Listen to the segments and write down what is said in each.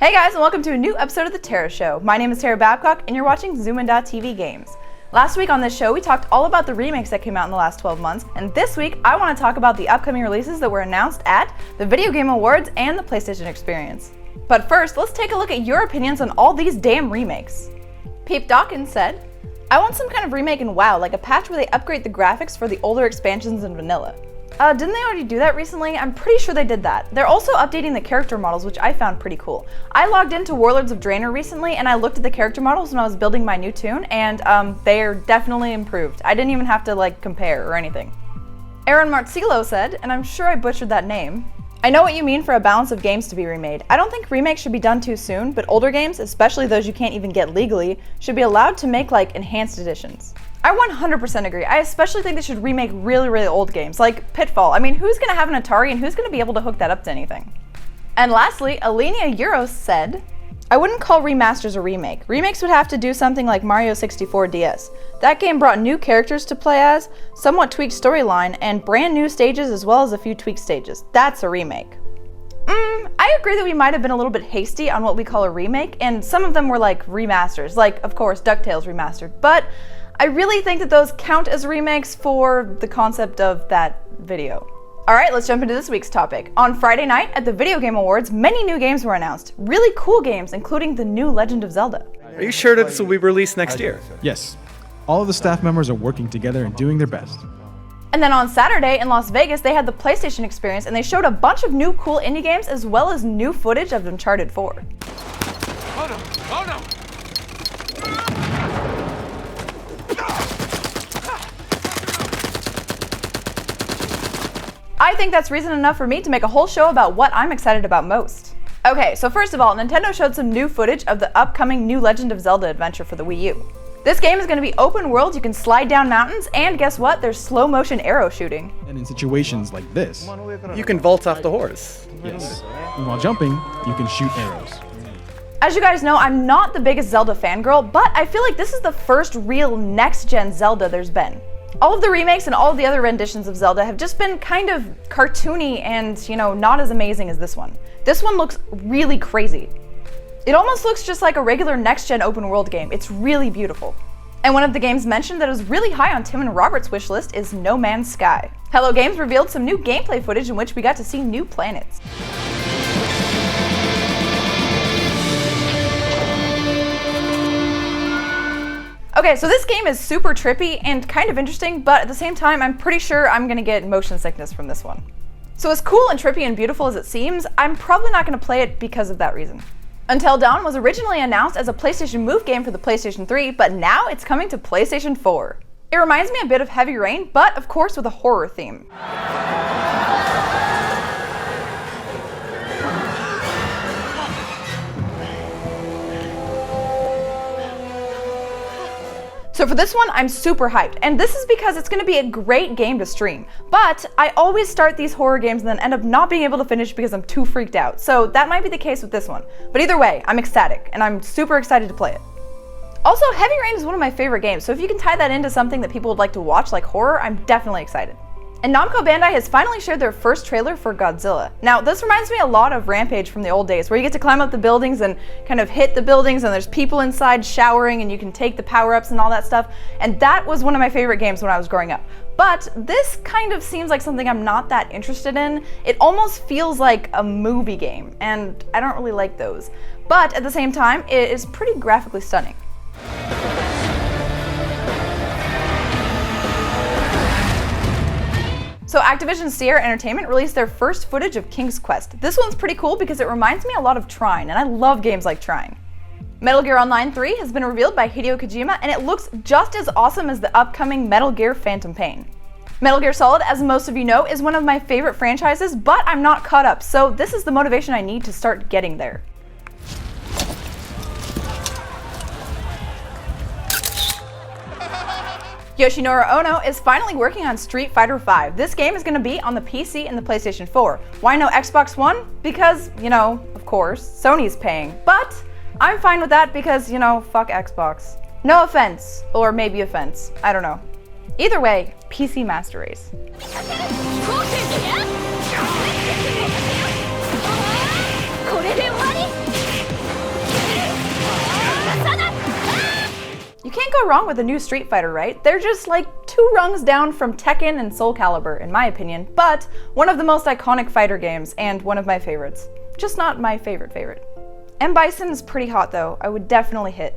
Hey guys, and welcome to a new episode of The Tara Show. My name is Tara Babcock, and you're watching Zoomin.tv Games. Last week on this show, we talked all about the remakes that came out in the last 12 months, and this week, I want to talk about the upcoming releases that were announced at the Video Game Awards and the PlayStation Experience. But first, let's take a look at your opinions on all these damn remakes. Peep Dawkins said, I want some kind of remake in WoW, like a patch where they upgrade the graphics for the older expansions in vanilla. Didn't they already do that recently? I'm pretty sure they did that. They're also updating the character models, which I found pretty cool. I logged into Warlords of Draenor recently, and I looked at the character models when I was building my new toon, and they're definitely improved. I didn't even have to, compare or anything. Aaron Martzilo said, and I'm sure I butchered that name, I know what you mean for a balance of games to be remade. I don't think remakes should be done too soon, but older games, especially those you can't even get legally, should be allowed to make, enhanced editions. I 100% agree. I especially think they should remake really old games, like Pitfall. I mean, who's gonna have an Atari and who's gonna be able to hook that up to anything? And lastly, Alenia Euros said, I wouldn't call remasters a remake. Remakes would have to do something like Mario 64 DS. That game brought new characters to play as, somewhat tweaked storyline, and brand new stages as well as a few tweaked stages. That's a remake. I agree that we might have been a little bit hasty on what we call a remake, and some of them were remasters, of course, DuckTales remastered, but I really think that those count as remakes for the concept of that video. Alright, let's jump into this week's topic. On Friday night at the Video Game Awards, many new games were announced. Really cool games, including the new Legend of Zelda. Are you sure that this will be released next year? Yes. All of the staff members are working together and doing their best. And then on Saturday in Las Vegas, they had the PlayStation Experience, and they showed a bunch of new cool indie games as well as new footage of Uncharted 4. Oh no! Oh no! I think that's reason enough for me to make a whole show about what I'm excited about most. Okay, so first of all, Nintendo showed some new footage of the upcoming new Legend of Zelda adventure for the Wii U. This game is going to be open world, you can slide down mountains, and guess what? There's slow motion arrow shooting. And in situations like this, You can vault off the horse. yes. And while jumping, you can shoot arrows. As you guys know, I'm not the biggest Zelda fangirl, but I feel like this is the first real next-gen Zelda there's been. All of the remakes and all of the other renditions of Zelda have just been kind of cartoony and, not as amazing as this one. This one looks really crazy. It almost looks just like a regular next-gen open world game. It's really beautiful. And one of the games mentioned that is really high on Tim and Robert's wish list is No Man's Sky. Hello Games revealed some new gameplay footage in which we got to see new planets. Okay, so this game is super trippy and kind of interesting, but at the same time, I'm pretty sure I'm gonna get motion sickness from this one. So as cool and trippy and beautiful as it seems, I'm probably not gonna play it because of that reason. Until Dawn was originally announced as a PlayStation Move game for the PlayStation 3, but now it's coming to PlayStation 4. It reminds me a bit of Heavy Rain, but of course with a horror theme. So for this one, I'm super hyped, and this is because it's going to be a great game to stream. But I always start these horror games and then end up not being able to finish because I'm too freaked out. So that might be the case with this one. But either way, I'm ecstatic, and I'm super excited to play it. Also, Heavy Rain is one of my favorite games, so if you can tie that into something that people would like to watch, like horror, I'm definitely excited. And Namco Bandai has finally shared their first trailer for Godzilla. Now, this reminds me a lot of Rampage from the old days, where you get to climb up the buildings and kind of hit the buildings, and there's people inside showering, and you can take the power-ups and all that stuff. And that was one of my favorite games when I was growing up. But this kind of seems like something I'm not that interested in. It almost feels like a movie game, and I don't really like those. But at the same time, it is pretty graphically stunning. So Activision Sierra Entertainment released their first footage of King's Quest. This one's pretty cool because it reminds me a lot of Trine, and I love games like Trine. Metal Gear Online 3 has been revealed by Hideo Kojima, and it looks just as awesome as the upcoming Metal Gear Phantom Pain. Metal Gear Solid, as most of you know, is one of my favorite franchises, but I'm not caught up, so this is the motivation I need to start getting there. Yoshinori Ono is finally working on Street Fighter V. This game is going to be on the PC and the PlayStation 4. Why no Xbox One? Because, of course, Sony's paying. But I'm fine with that because, fuck Xbox. No offense, or maybe offense, I don't know. Either way, PC Master Race. go wrong with a new Street Fighter, right? They're just like 2 rungs down from Tekken and Soul Calibur, in my opinion, but one of the most iconic fighter games and one of my favorites. Just not my favorite. M. Bison is pretty hot though, I would definitely hit.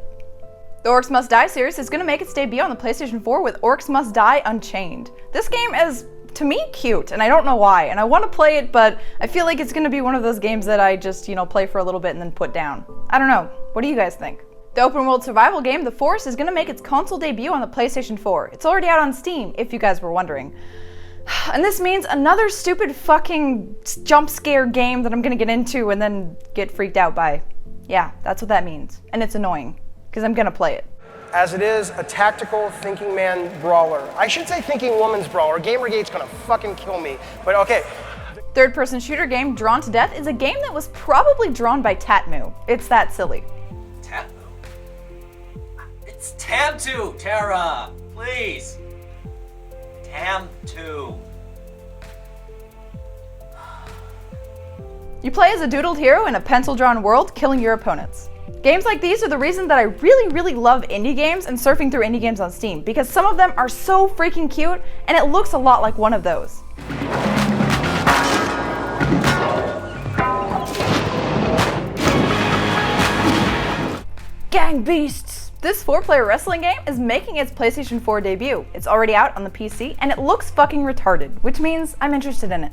The Orcs Must Die series is going to make its debut on the PlayStation 4 with Orcs Must Die Unchained. This game is, to me, cute, and I don't know why, and I want to play it, but I feel like it's going to be one of those games that I just, play for a little bit and then put down. I don't know. What do you guys think? The open world survival game, The Forest, is going to make its console debut on the PlayStation 4. It's already out on Steam, if you guys were wondering. And this means another stupid fucking jump scare game that I'm going to get into and then get freaked out by. Yeah, that's what that means. And it's annoying, because I'm going to play it. As it is a tactical thinking man brawler. I should say thinking woman's brawler. Gamergate's gonna fucking kill me, but okay. Third-person shooter game Drawn to Death is a game that was probably drawn by Tatmoo. It's that silly. Tatmoo? It's Tam2, Tara! Please! Tam2. You play as a doodled hero in a pencil-drawn world, killing your opponents. Games like these are the reason that I really love indie games and surfing through indie games on Steam, because some of them are so freaking cute, and it looks a lot like one of those. Gang Beasts! This 4-player wrestling game is making its PlayStation 4 debut. It's already out on the PC, and it looks fucking retarded, which means I'm interested in it.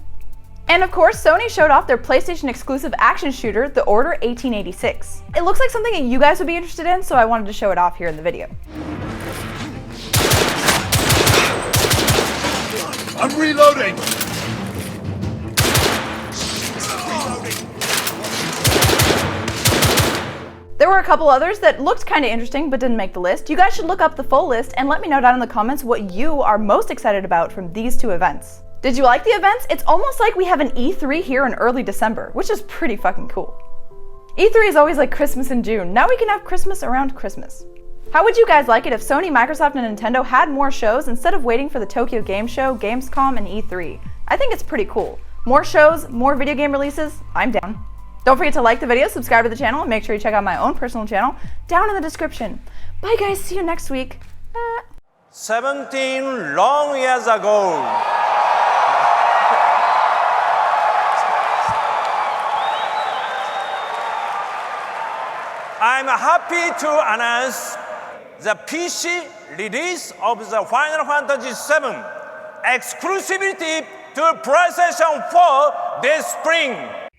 And of course, Sony showed off their PlayStation exclusive action shooter, The Order 1886. It looks like something that you guys would be interested in, so I wanted to show it off here in the video. I'm reloading. There were a couple others that looked kind of interesting but didn't make the list. You guys should look up the full list and let me know down in the comments what you are most excited about from these 2 events. Did you like the events? It's almost like we have an E3 here in early December, which is pretty fucking cool. E3 is always like Christmas in June. Now we can have Christmas around Christmas. How would you guys like it if Sony, Microsoft, and Nintendo had more shows instead of waiting for the Tokyo Game Show, Gamescom, and E3? I think it's pretty cool. More shows, more video game releases, I'm down. Don't forget to like the video, subscribe to the channel, and make sure you check out my own personal channel down in the description. Bye guys, see you next week. 17 long years ago, I'm happy to announce the PC release of the Final Fantasy VII exclusivity to PlayStation 4 this spring.